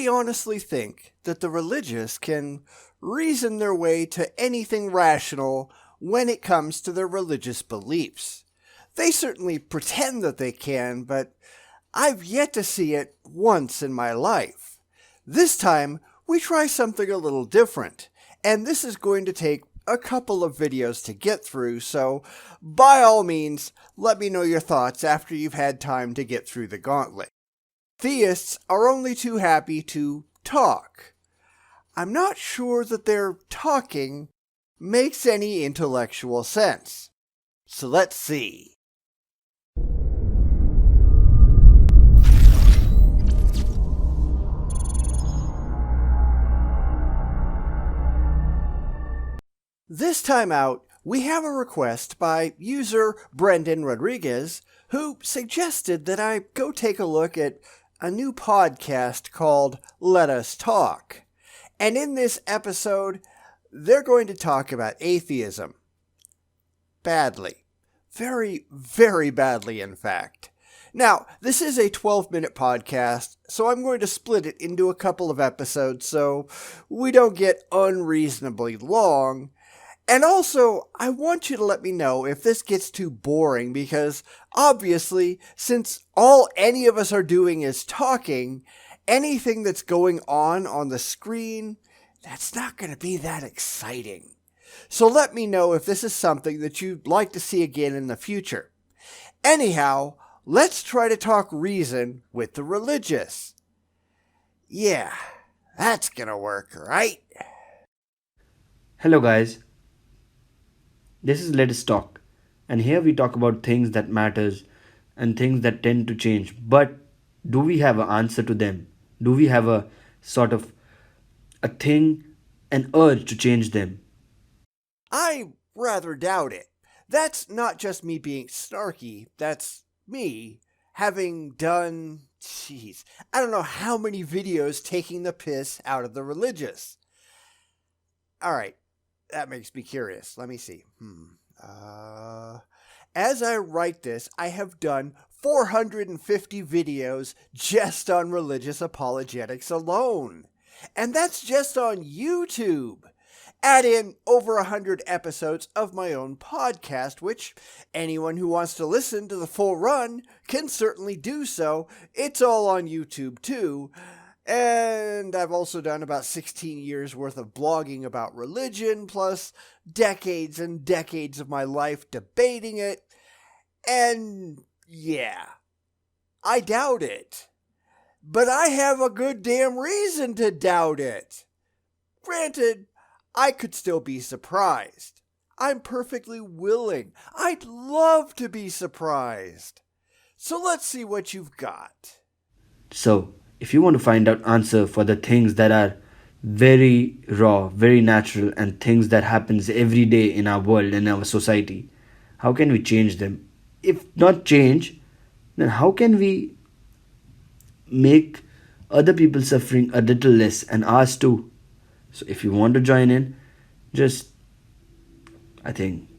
we honestly think that the religious can reason their way to anything rational when it comes to their religious beliefs? They certainly pretend that they can, but I've yet to see it once in my life. This time, we try something a little different, and this is going to take a couple of videos to get through, so by all means, let me know your thoughts after you've had time to get through the gauntlet. Theists are only too happy to talk. I'm not sure that their talking makes any intellectual sense. So let's see. This time out, we have a request by user Brendan Rodrigues, who suggested that I go take a look at a new podcast called Let Us Talk. And in this episode, they're going to talk about atheism. Badly. Very, very badly, in fact. Now, this is a 12-minute podcast, so I'm going to split it into a couple of episodes so we don't get unreasonably long. And also, I want you to let me know if this gets too boring because, obviously, since all any of us are doing is talking, anything that's going on the screen, that's not going to be that exciting. So let me know if this is something that you'd like to see again in the future. Anyhow, let's try to talk reason with the religious. Yeah, that's going to work, right? Hello guys. This is Let Us Talk, and here we talk about things that matters and things that tend to change. But do we have an answer to them? Do we have a sort of a thing, an urge to change them? I rather doubt it. That's not just me being snarky, that's me having done, I don't know how many videos taking the piss out of the religious. Alright. That makes me curious. Let me see. As I write this, I have done 450 videos just on religious apologetics alone. And that's just on YouTube. Add in over 100 episodes of my own podcast, which anyone who wants to listen to the full run can certainly do so. It's all on YouTube too. And I've also done about 16 years worth of blogging about religion, plus decades and decades of my life debating it. And yeah, I doubt it. But I have a good damn reason to doubt it. Granted, I could still be surprised. I'm perfectly willing. I'd love to be surprised. So let's see what you've got. So, if you want to find out answer for the things that are very raw, very natural, and things that happens every day in our world and our society, how can we change them? If not change, then how can we make other people suffering a little less and ours too? So if you want to join in, just, I think,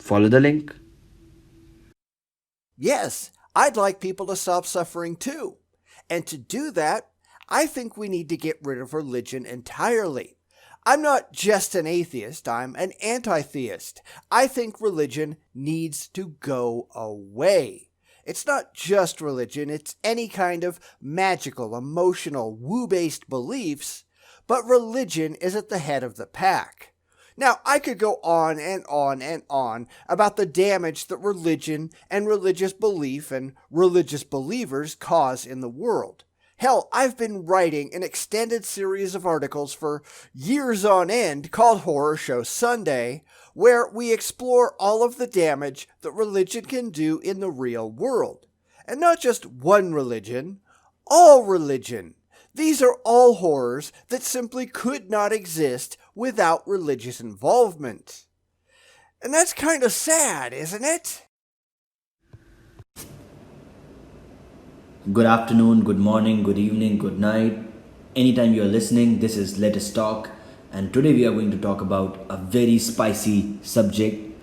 follow the link. Yes, I'd like people to stop suffering too. And to do that, I think we need to get rid of religion entirely. I'm not just an atheist, I'm an anti-theist. I think religion needs to go away. It's not just religion, it's any kind of magical, emotional, woo-based beliefs, but religion is at the head of the pack. Now, I could go on and on and on about the damage that religion and religious belief and religious believers cause in the world. Hell, I've been writing an extended series of articles for years on end called Horror Show Sunday, where we explore all of the damage that religion can do in the real world. And not just one religion, all religion. These are all horrors that simply could not exist without religious involvement. And that's kind of sad, isn't it? Good afternoon, good morning, good evening, good night. Anytime you're listening, this is Let Us Talk. And today we are going to talk about a very spicy subject.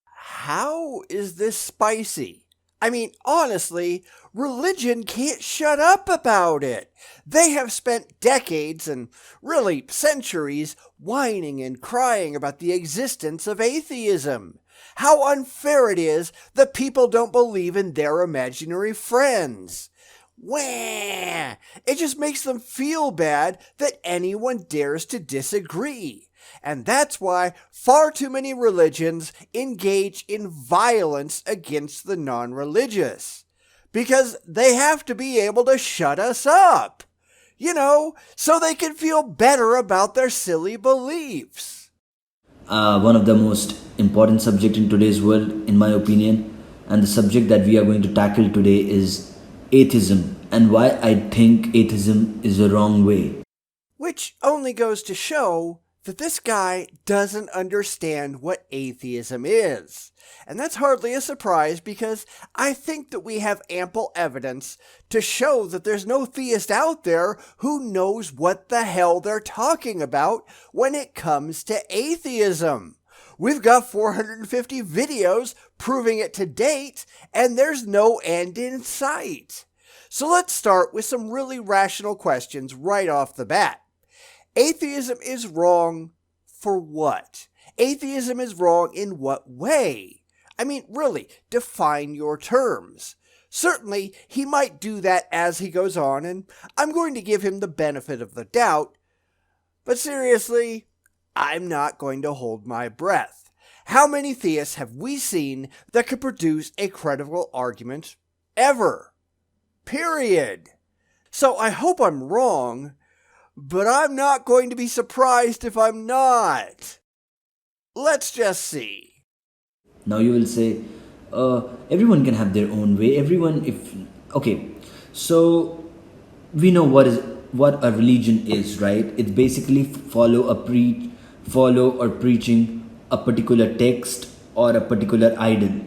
How is this spicy? I mean, honestly, religion can't shut up about it. They have spent decades and really centuries whining and crying about the existence of atheism. How unfair it is that people don't believe in their imaginary friends. Wah! It just makes them feel bad that anyone dares to disagree. And that's why far too many religions engage in violence against the non-religious. Because they have to be able to shut us up. So they can feel better about their silly beliefs. One of the most important subject in today's world, in my opinion, and the subject that we are going to tackle today is atheism, and why I think atheism is the wrong way. Which only goes to show that this guy doesn't understand what atheism is. And that's hardly a surprise because I think that we have ample evidence to show that there's no theist out there who knows what the hell they're talking about when it comes to atheism. We've got 450 videos proving it to date, and there's no end in sight. So let's start with some really rational questions right off the bat. Atheism is wrong for what? Atheism is wrong in what way? I mean, really, define your terms. Certainly, he might do that as he goes on, and I'm going to give him the benefit of the doubt. But seriously, I'm not going to hold my breath. How many theists have we seen that could produce a credible argument ever? Period. So I hope I'm wrong, but I'm not going to be surprised if I'm not. Let's just see. Now you will say, everyone can have their own way. So we know what a religion is, right? It's basically follow or preaching a particular text or a particular idol.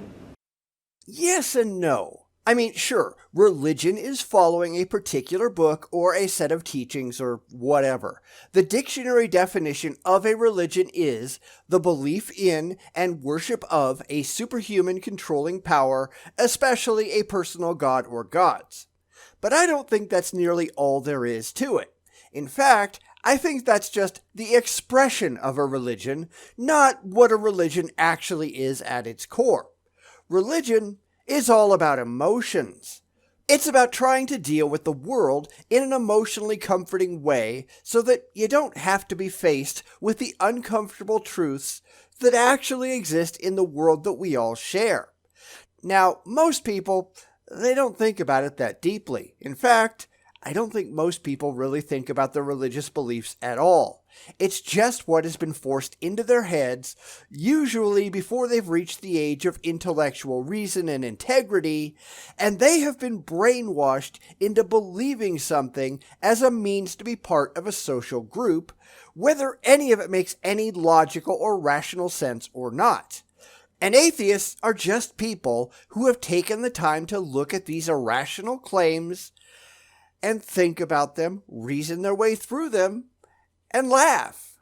Yes and no. I mean, sure, religion is following a particular book or a set of teachings or whatever. The dictionary definition of a religion is the belief in and worship of a superhuman controlling power, especially a personal god or gods. But I don't think that's nearly all there is to it. In fact, I think that's just the expression of a religion, not what a religion actually is at its core. Religion is all about emotions. It's about trying to deal with the world in an emotionally comforting way so that you don't have to be faced with the uncomfortable truths that actually exist in the world that we all share. Now, most people, they don't think about it that deeply. In fact, I don't think most people really think about their religious beliefs at all. It's just what has been forced into their heads, usually before they've reached the age of intellectual reason and integrity, and they have been brainwashed into believing something as a means to be part of a social group, whether any of it makes any logical or rational sense or not. And atheists are just people who have taken the time to look at these irrational claims and think about them, reason their way through them, and laugh.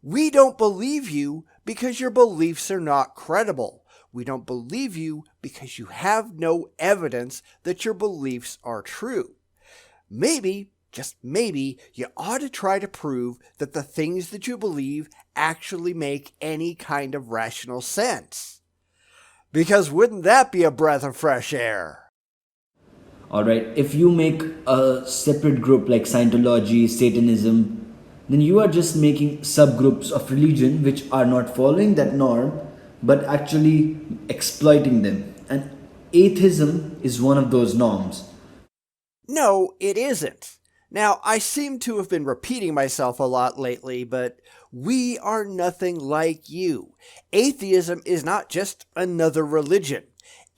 We don't believe you because your beliefs are not credible. We don't believe you because you have no evidence that your beliefs are true. Maybe, just maybe, you ought to try to prove that the things that you believe actually make any kind of rational sense. Because wouldn't that be a breath of fresh air? Alright, if you make a separate group like Scientology, Satanism, then you are just making subgroups of religion which are not following that norm but actually exploiting them. And atheism is one of those norms. No, it isn't. Now, I seem to have been repeating myself a lot lately, but we are nothing like you. Atheism is not just another religion.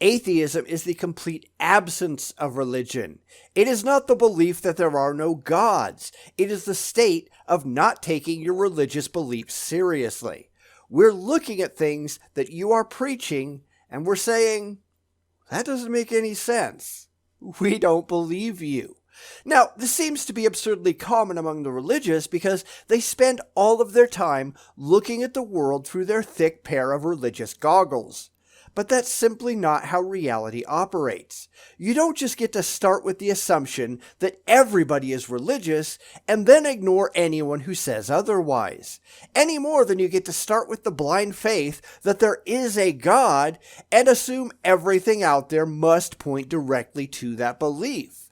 Atheism is the complete absence of religion. It is not the belief that there are no gods. It is the state of not taking your religious beliefs seriously. We're looking at things that you are preaching, and we're saying, that doesn't make any sense. We don't believe you. Now, this seems to be absurdly common among the religious because they spend all of their time looking at the world through their thick pair of religious goggles. But that's simply not how reality operates. You don't just get to start with the assumption that everybody is religious and then ignore anyone who says otherwise, any more than you get to start with the blind faith that there is a God and assume everything out there must point directly to that belief.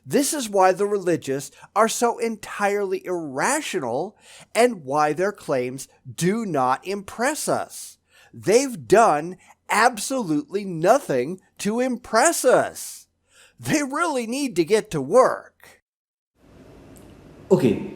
This is why the religious are so entirely irrational and why their claims do not impress us. They've done absolutely nothing to impress us. They really need to get to work. Okay,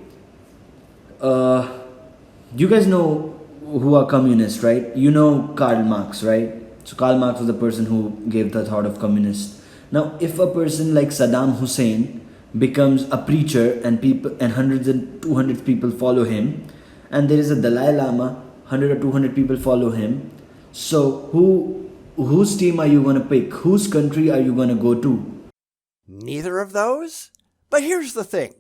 you guys know who are communists, right? You know Karl Marx, right? So Karl Marx was the person who gave the thought of communist. Now, if a person like Saddam Hussein becomes a preacher and people and hundreds and 200 people follow him, and there is a Dalai Lama, 100 or 200 people follow him, so whose team are you going to pick? Whose country are you going to go to? Neither of those? But here's the thing.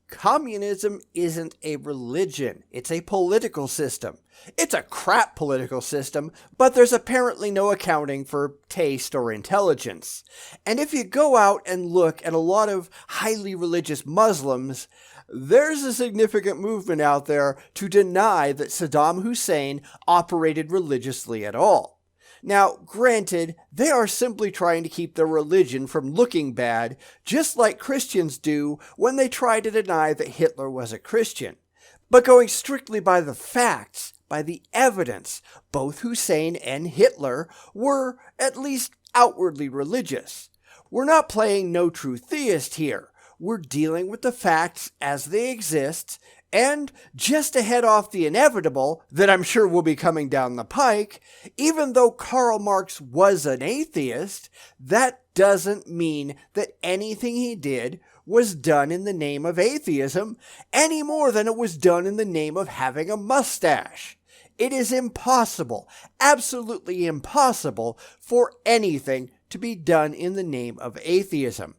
Communism isn't a religion. It's a political system. It's a crap political system, but there's apparently no accounting for taste or intelligence. And if you go out and look at a lot of highly religious Muslims, there's a significant movement out there to deny that Saddam Hussein operated religiously at all. Now, granted, they are simply trying to keep their religion from looking bad, just like Christians do when they try to deny that Hitler was a Christian. But going strictly by the facts, by the evidence, both Hussein and Hitler were at least outwardly religious. We're not playing no true theist here. We're dealing with the facts as they exist, and just to head off the inevitable that I'm sure will be coming down the pike, even though Karl Marx was an atheist, that doesn't mean that anything he did was done in the name of atheism any more than it was done in the name of having a mustache. It is impossible, absolutely impossible, for anything to be done in the name of atheism.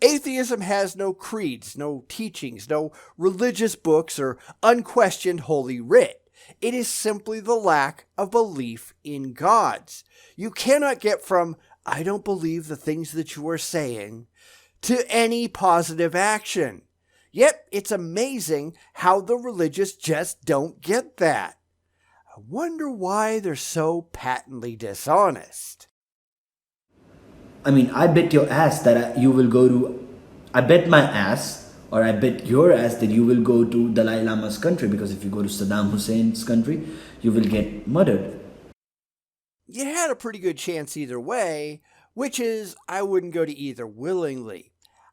Atheism has no creeds, no teachings, no religious books, or unquestioned holy writ. It is simply the lack of belief in gods. You cannot get from, I don't believe the things that you are saying, to any positive action. Yet it's amazing how the religious just don't get that. I wonder why they're so patently dishonest. I mean, I bet your ass that you will go to. I bet my ass, or I bet your ass that you will go to Dalai Lama's country, because if you go to Saddam Hussein's country, you will get murdered. You had a pretty good chance either way, which is I wouldn't go to either willingly.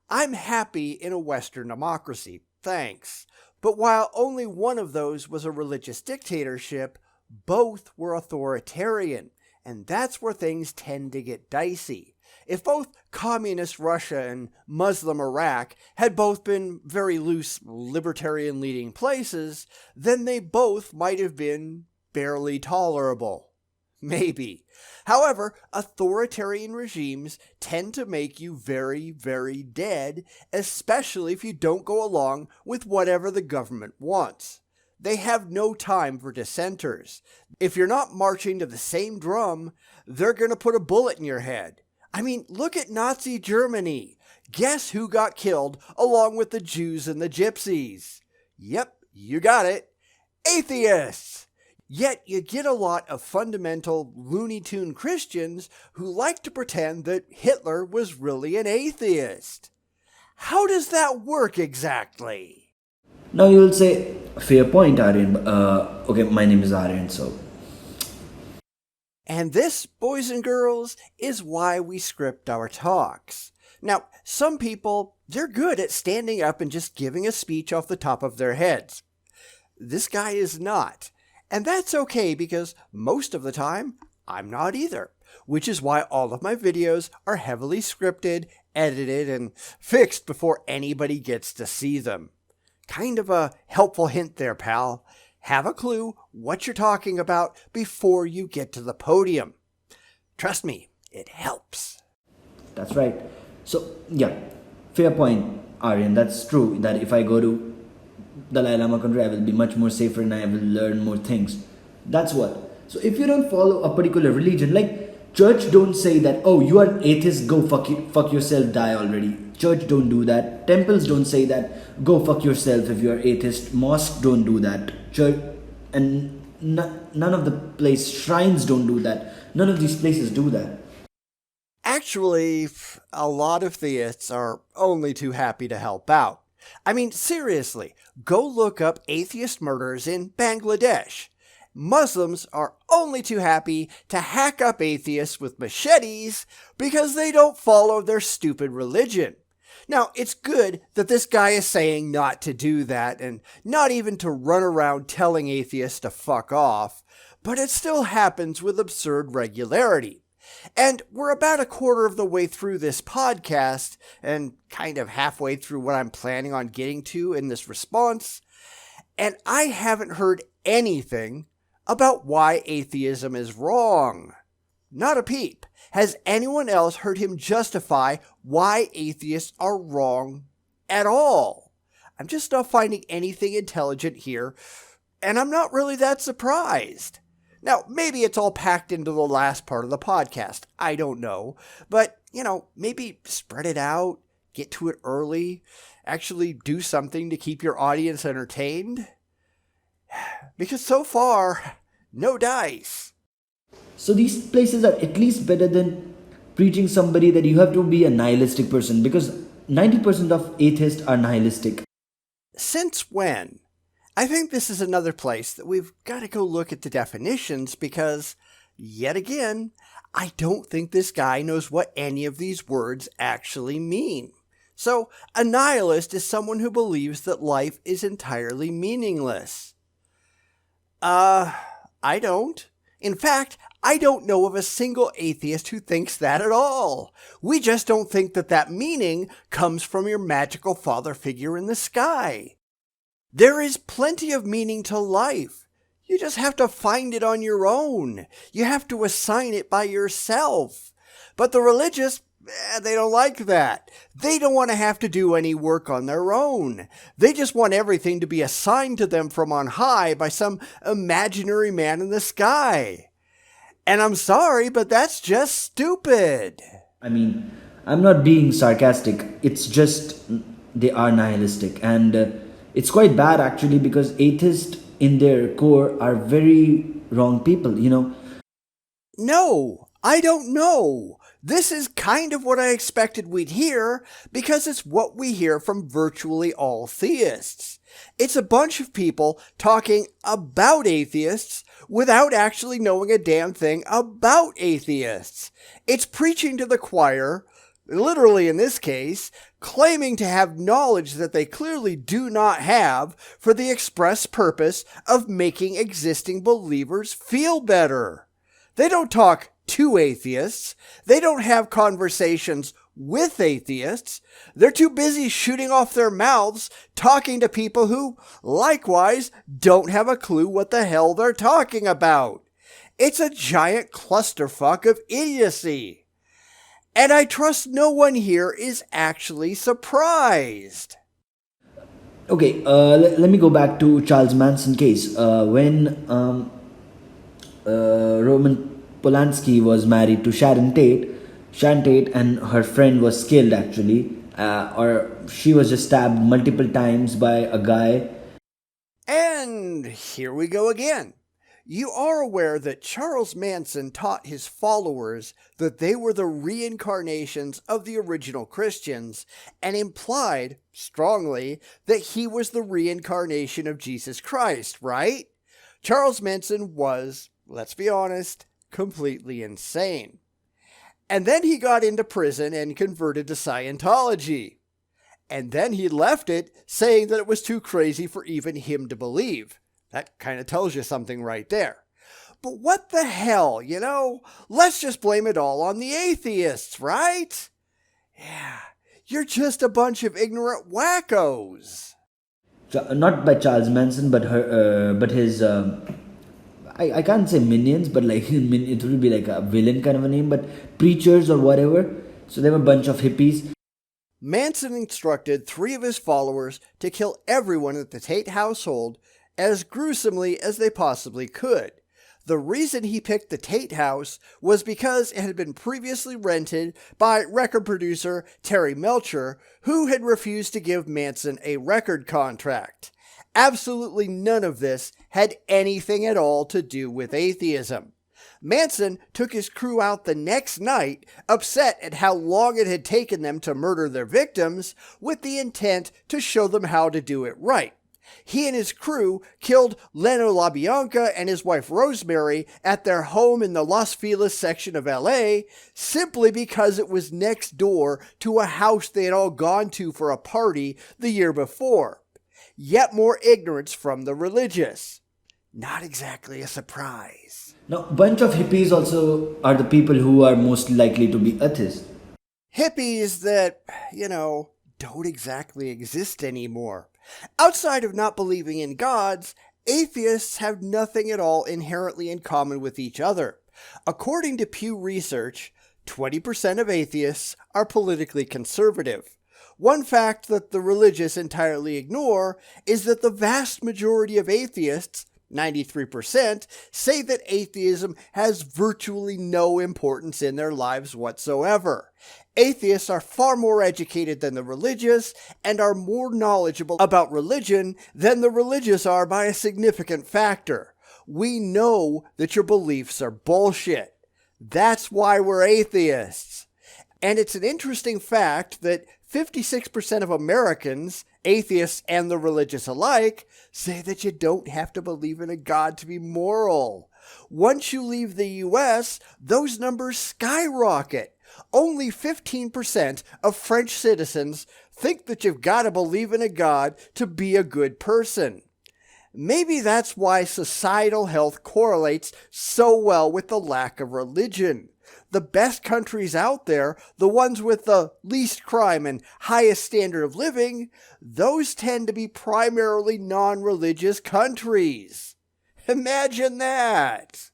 I'm happy in a Western democracy, thanks. But while only one of those was a religious dictatorship, both were authoritarian, and that's where things tend to get dicey. If both communist Russia and Muslim Iraq had both been very loose libertarian leading places, then they both might have been barely tolerable. Maybe. However, authoritarian regimes tend to make you very, very dead, especially if you don't go along with whatever the government wants. They have no time for dissenters. If you're not marching to the same drum, they're going to put a bullet in your head. I mean, look at Nazi Germany. Guess who got killed along with the Jews and the Gypsies? Yep, you got it. Atheists! Yet you get a lot of fundamental Looney Tune Christians who like to pretend that Hitler was really an atheist. How does that work exactly? Now you will say, fair point, Aryan. Okay, my name is Aryan, so. And this, boys and girls, is why we script our talks. Now, some people, they're good at standing up and just giving a speech off the top of their heads. This guy is not. And that's okay because most of the time, I'm not either. Which is why all of my videos are heavily scripted, edited, and fixed before anybody gets to see them. Kind of a helpful hint there, pal. Have a clue what you're talking about before you get to the podium. Trust me, it helps. That's right. So, yeah, fair point, Aryan. That's true that if I go to Dalai Lama country, I will be much more safer and I will learn more things. That's what. So, if you don't follow a particular religion, like Church don't say that, oh, you are atheist, go fuck yourself, die already. Church don't do that. Temples don't say that, go fuck yourself if you are atheist. Mosques don't do that. Church and none of the shrines don't do that. None of these places do that. Actually, a lot of theists are only too happy to help out. I mean, seriously, go look up atheist murders in Bangladesh. Muslims are only too happy to hack up atheists with machetes because they don't follow their stupid religion. Now, it's good that this guy is saying not to do that and not even to run around telling atheists to fuck off, but it still happens with absurd regularity. And we're about a quarter of the way through this podcast and kind of halfway through what I'm planning on getting to in this response, and I haven't heard anything about why atheism is wrong. Not a peep. Has anyone else heard him justify why atheists are wrong at all? I'm just not finding anything intelligent here, and I'm not really that surprised. Now, maybe it's all packed into the last part of the podcast. I don't know. But, maybe spread it out, get to it early, actually do something to keep your audience entertained. Because so far, no dice. So these places are at least better than preaching somebody that you have to be a nihilistic person, because 90% of atheists are nihilistic. Since when? I think this is another place that we've got to go look at the definitions because, yet again, I don't think this guy knows what any of these words actually mean. So, a nihilist is someone who believes that life is entirely meaningless. I don't. In fact, I don't know of a single atheist who thinks that at all. We just don't think that meaning comes from your magical father figure in the sky. There is plenty of meaning to life. You just have to find it on your own. You have to assign it by yourself. But the religious, they don't like that. They don't want to have to do any work on their own. They just want everything to be assigned to them from on high by some imaginary man in the sky. And I'm sorry, but that's just stupid. I mean, I'm not being sarcastic. It's just they are nihilistic. And it's quite bad actually, because atheists in their core are very wrong people, No, I don't know. This is kind of what I expected we'd hear because it's what we hear from virtually all theists. It's a bunch of people talking about atheists without actually knowing a damn thing about atheists. It's preaching to the choir, literally in this case, claiming to have knowledge that they clearly do not have for the express purpose of making existing believers feel better. They don't talk to atheists. They don't have conversations with atheists. They're too busy shooting off their mouths talking to people who, likewise, don't have a clue what the hell they're talking about. It's a giant clusterfuck of idiocy. And I trust no one here is actually surprised. Okay, let me go back to Charles Manson case. When Roman Polanski was married to Sharon Tate and her friend was killed actually, or she was just stabbed multiple times by a guy. And here we go again. You are aware that Charles Manson taught his followers that they were the reincarnations of the original Christians and implied, strongly, that he was the reincarnation of Jesus Christ, right? Charles Manson was, let's be honest, completely insane. And then he got into prison and converted to Scientology. And then he left it, saying that it was too crazy for even him to believe. That kind of tells you something right there. But what the hell, Let's just blame it all on the atheists, right? Yeah, you're just a bunch of ignorant wackos. Not by Charles Manson, but his. I can't say minions, but it will be like a villain kind of a name, but preachers or whatever. So they were a bunch of hippies. Manson instructed 3 of his followers to kill everyone at the Tate household as gruesomely as they possibly could. The reason he picked the Tate House was because it had been previously rented by record producer Terry Melcher, who had refused to give Manson a record contract. Absolutely none of this had anything at all to do with atheism. Manson took his crew out the next night, upset at how long it had taken them to murder their victims, with the intent to show them how to do it right. He and his crew killed Leno LaBianca and his wife Rosemary at their home in the Los Feliz section of LA simply because it was next door to a house they had all gone to for a party the year before. Yet more ignorance from the religious. Not exactly a surprise. Now, a bunch of hippies also are the people who are most likely to be atheists. Hippies that, don't exactly exist anymore. Outside of not believing in gods, atheists have nothing at all inherently in common with each other. According to Pew Research, 20% of atheists are politically conservative. One fact that the religious entirely ignore is that the vast majority of atheists, 93%, say that atheism has virtually no importance in their lives whatsoever. Atheists are far more educated than the religious and are more knowledgeable about religion than the religious are by a significant factor. We know that your beliefs are bullshit. That's why we're atheists. And it's an interesting fact that 56% of Americans, atheists and the religious alike, say that you don't have to believe in a God to be moral. Once you leave the US, those numbers skyrocket. Only 15% of French citizens think that you've got to believe in a God to be a good person. Maybe that's why societal health correlates so well with the lack of religion. The best countries out there, the ones with the least crime and highest standard of living, those tend to be primarily non-religious countries. Imagine that!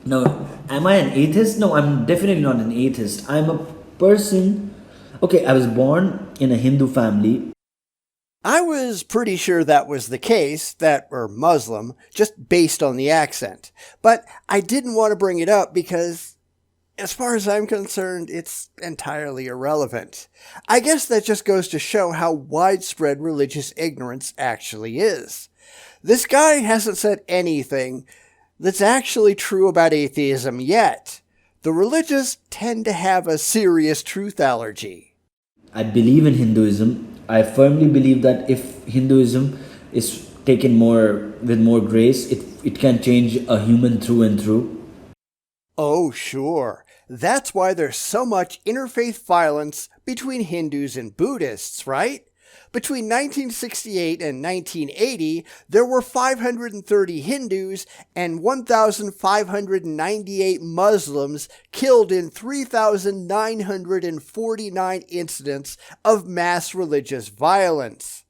Now, am I an atheist? No, I'm definitely not an atheist. I'm a person. Okay, I was born in a Hindu family. I was pretty sure that was the case, or Muslim, just based on the accent. But I didn't want to bring it up because, as far as I'm concerned, it's entirely irrelevant. I guess that just goes to show how widespread religious ignorance actually is. This guy hasn't said anything that's actually true about atheism yet. The religious tend to have a serious truth allergy. I believe in Hinduism. I firmly believe that if Hinduism is taken with more grace, it can change a human through and through. Oh, sure. That's why there's so much interfaith violence between Hindus and Buddhists, right? Between 1968 and 1980, there were 530 Hindus and 1,598 Muslims killed in 3,949 incidents of mass religious violence.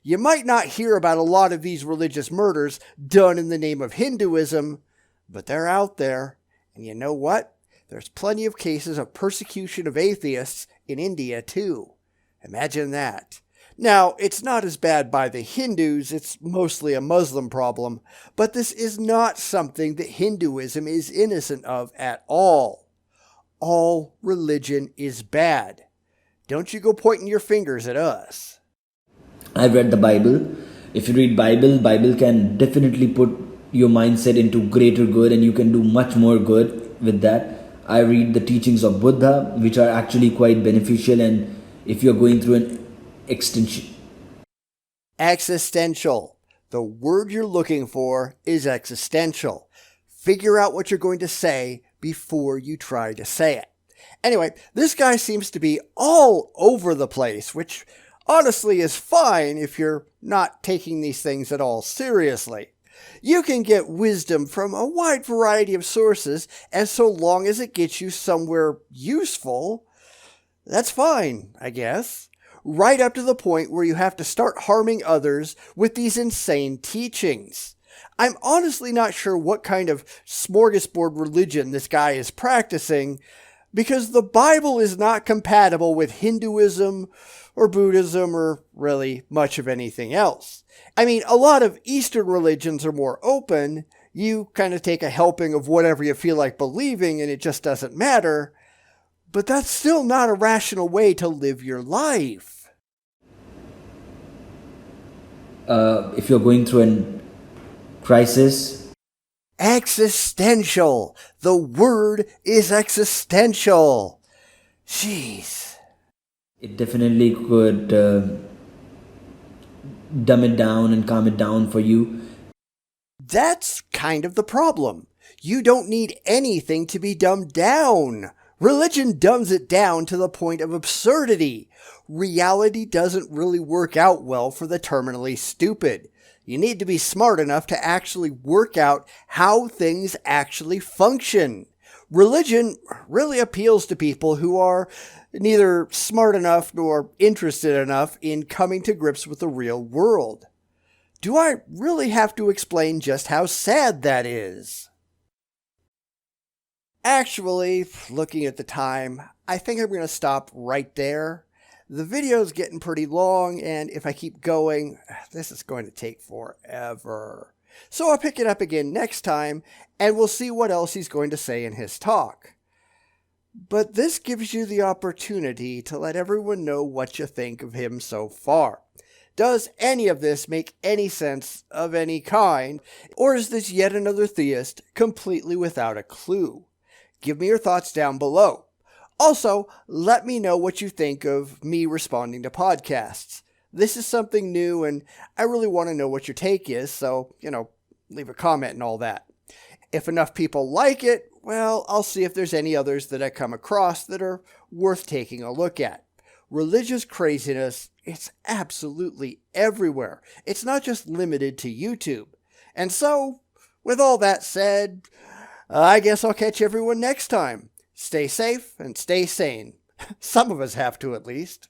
You might not hear about a lot of these religious murders done in the name of Hinduism, but they're out there. And you know what? There's plenty of cases of persecution of atheists in India, too. Imagine that. Now, it's not as bad by the Hindus, it's mostly a Muslim problem, but this is not something that Hinduism is innocent of at all. All religion is bad. Don't you go pointing your fingers at us. I've read the Bible. If you read Bible can definitely put your mindset into greater good and you can do much more good with that. I read the teachings of Buddha, which are actually quite beneficial, and if you're going through an Existential. The word you're looking for is existential. Figure out what you're going to say before you try to say it. Anyway, this guy seems to be all over the place, which honestly is fine if you're not taking these things at all seriously. You can get wisdom from a wide variety of sources, and so long as it gets you somewhere useful, that's fine, I guess. Right up to the point where you have to start harming others with these insane teachings. I'm honestly not sure what kind of smorgasbord religion this guy is practicing, because the Bible is not compatible with Hinduism or Buddhism or really much of anything else. I mean, a lot of Eastern religions are more open, You kind of take a helping of whatever you feel like believing and it just doesn't matter. But that's still not a rational way to live your life. If you're going through a crisis. Existential. The word is existential. Jeez. It definitely could dumb it down and calm it down for you. That's kind of the problem. You don't need anything to be dumbed down. Religion dumbs it down to the point of absurdity. Reality doesn't really work out well for the terminally stupid. You need to be smart enough to actually work out how things actually function. Religion really appeals to people who are neither smart enough nor interested enough in coming to grips with the real world. Do I really have to explain just how sad that is? Actually, looking at the time, I think I'm going to stop right there. The video's getting pretty long, and if I keep going, this is going to take forever. So I'll pick it up again next time, and we'll see what else he's going to say in his talk. But this gives you the opportunity to let everyone know what you think of him so far. Does any of this make any sense of any kind, or is this yet another theist completely without a clue? Give me your thoughts down below. Also, let me know what you think of me responding to podcasts. This is something new, and I really want to know what your take is, so, leave a comment and all that. If enough people like it, well, I'll see if there's any others that I come across that are worth taking a look at. Religious craziness, it's absolutely everywhere. It's not just limited to YouTube. And so, with all that said, I guess I'll catch everyone next time. Stay safe and stay sane. Some of us have to, at least.